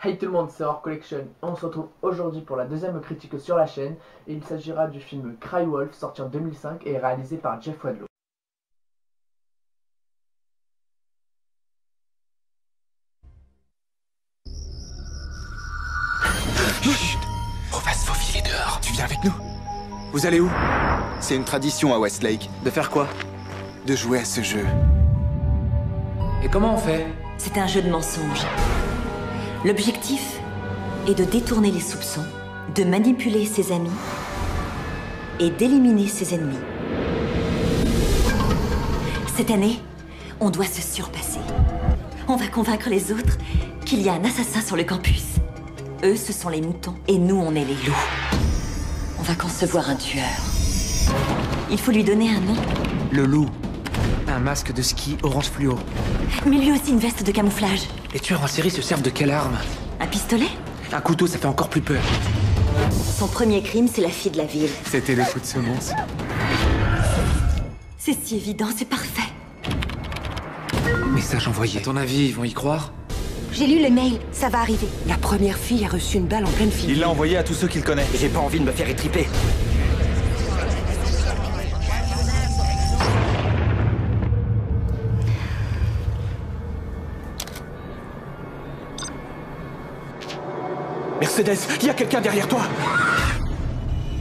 Hey tout le monde, c'est Horror Collection. On se retrouve aujourd'hui pour la deuxième critique sur la chaîne et il s'agira du film Cry Wolf, sorti en 2005 et réalisé par Jeff Wadlow. Chut! On va se faufiler dehors. Tu viens avec nous? Vous allez où? C'est une tradition à Westlake. De faire quoi? De jouer à ce jeu. Et comment on fait? C'est un jeu de mensonges. L'objectif est de détourner les soupçons, de manipuler ses amis et d'éliminer ses ennemis. Cette année, on doit se surpasser. On va convaincre les autres qu'il y a un assassin sur le campus. Eux, ce sont les moutons et nous, on est les loups. On va concevoir un tueur. Il faut lui donner un nom. Le loup. Un masque de ski orange fluo. Mais lui aussi une veste de camouflage. Les tueurs en série se servent de quelle arme? Un pistolet? Un couteau, ça fait encore plus peur. Son premier crime, c'est la fille de la ville. C'était le coup de semonce. C'est si évident, c'est parfait. Message envoyé. À ton avis, ils vont y croire? J'ai lu le mail, ça va arriver. La première fille a reçu une balle en pleine figure. Il l'a envoyé à tous ceux qu'il connaît. J'ai pas envie de me faire étriper. Mercedes, il y a quelqu'un derrière toi!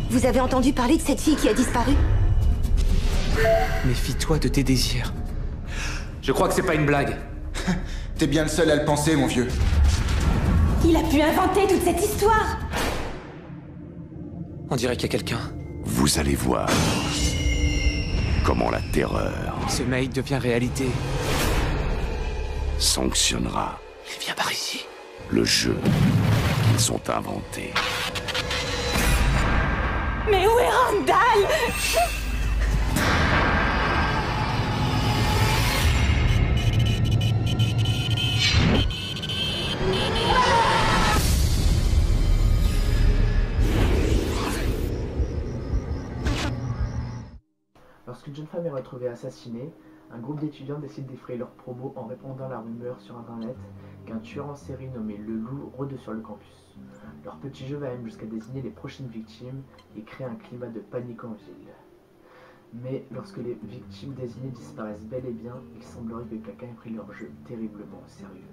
Vous avez entendu parler de cette fille qui a disparu? Méfie-toi de tes désirs. Je crois que c'est pas une blague. T'es bien le seul à le penser, mon vieux. Il a pu inventer toute cette histoire! On dirait qu'il y a quelqu'un. Vous allez voir comment la terreur Ce mail devient réalité. sanctionnera Viens par ici. le jeu qu'ils ont inventé. Mais où est Randall? Lorsqu'une jeune femme est retrouvée assassinée, un groupe d'étudiants décide d'effrayer leurs promos en répandant la rumeur sur internet qu'un tueur en série nommé Le Loup rôde sur le campus. Leur petit jeu va même jusqu'à désigner les prochaines victimes et créer un climat de panique en ville. Mais lorsque les victimes désignées disparaissent bel et bien, il semblerait que quelqu'un ait pris leur jeu terriblement au sérieux.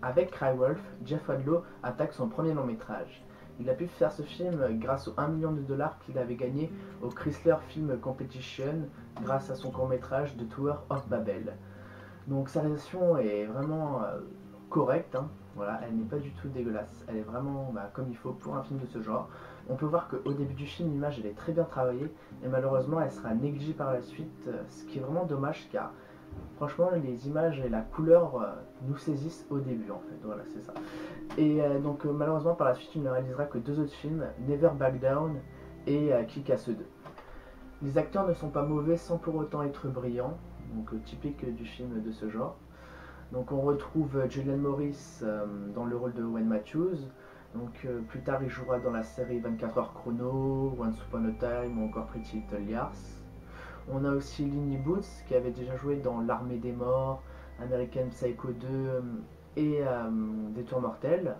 Avec Cry Wolf, Jeff Wadlow attaque son premier long métrage. Il a pu faire ce film grâce aux 1 million de dollars qu'il avait gagné au Chrysler Film Competition grâce à son court-métrage The Tower of Babel. Donc sa réalisation est vraiment correcte, hein. Voilà, elle n'est pas du tout dégueulasse, elle est vraiment comme il faut pour un film de ce genre. On peut voir qu'au début du film, l'image elle est très bien travaillée et malheureusement elle sera négligée par la suite, ce qui est vraiment dommage car franchement les images et la couleur nous saisissent au début en fait, voilà c'est ça. Et donc malheureusement par la suite il ne réalisera que 2 autres films, Never Back Down et Kick-Ass 2. Les acteurs ne sont pas mauvais sans pour autant être brillants, donc typique du film de ce genre. Donc on retrouve Julianne Moore dans le rôle de Wayne Matthews. Donc plus tard il jouera dans la série 24 heures chrono, Once Upon a Time ou encore Pretty Little Liars. On a aussi Lindy Boots qui avait déjà joué dans L'Armée des Morts, American Psycho 2 et Des Tours Mortels.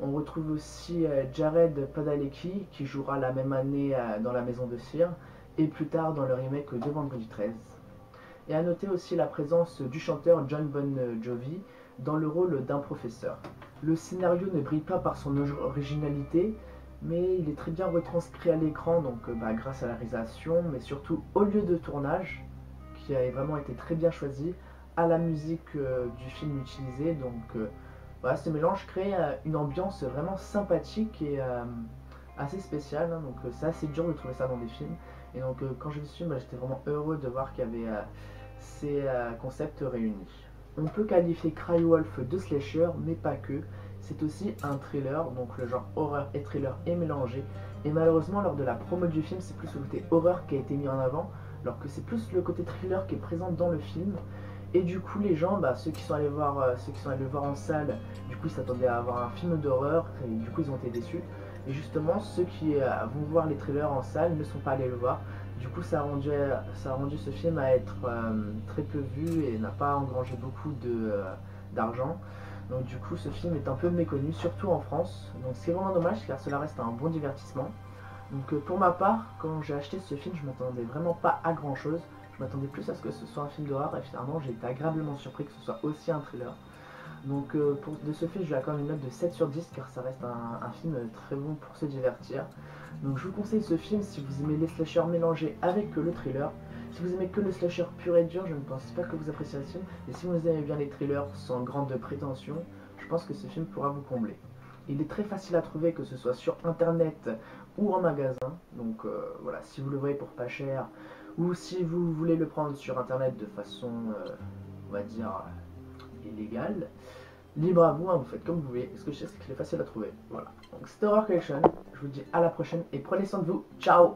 On retrouve aussi Jared Padalecki qui jouera la même année dans La Maison de Cire et plus tard dans le remake de Vendredi 13. Et à noter aussi la présence du chanteur John Bon Jovi dans le rôle d'un professeur. Le scénario ne brille pas par son originalité, mais il est très bien retranscrit à l'écran, donc grâce à la réalisation, mais surtout au lieu de tournage, qui a vraiment été très bien choisi, à la musique du film utilisé. Donc voilà, ce mélange crée une ambiance vraiment sympathique et assez spéciale, hein, donc c'est assez dur de trouver ça dans des films. Et donc quand j'ai vu ce film, j'étais vraiment heureux de voir qu'il y avait ces concepts réunis. On peut qualifier Cry-Wolf de slasher, mais pas que. C'est aussi un thriller, donc le genre horreur et thriller est mélangé. Et malheureusement, lors de la promo du film, c'est plus le côté horreur qui a été mis en avant, alors que c'est plus le côté thriller qui est présent dans le film. Et du coup, les gens, ceux qui sont allés le voir en salle, du coup, ils s'attendaient à avoir un film d'horreur, et du coup, ils ont été déçus. Et justement, ceux qui vont voir les trailers en salle ne sont pas allés le voir. Du coup, ça a rendu ce film à être très peu vu et n'a pas engrangé beaucoup d'argent. Donc du coup, ce film est un peu méconnu, surtout en France. Donc c'est vraiment dommage, car cela reste un bon divertissement. Donc pour ma part, quand j'ai acheté ce film, je m'attendais vraiment pas à grand chose. Je m'attendais plus à ce que ce soit un film d'horreur, et finalement j'ai été agréablement surpris que ce soit aussi un thriller. Donc de ce fait, je lui accorde une note de 7 sur 10, car ça reste un film très bon pour se divertir. Donc je vous conseille ce film si vous aimez les slashers mélangés avec le thriller. Si vous aimez que le slasher pur et dur, je ne pense pas que vous apprécierez ce film. Et si vous aimez bien les thrillers sans grande prétention, je pense que ce film pourra vous combler. Il est très facile à trouver, que ce soit sur internet ou en magasin. Donc voilà, si vous le voyez pour pas cher, ou si vous voulez le prendre sur internet de façon, on va dire, illégale, libre à vous, hein, vous faites comme vous voulez. Ce que je sais, c'est qu'il est facile à trouver. Voilà. Donc c'était Horror Collection. Je vous dis à la prochaine et prenez soin de vous. Ciao!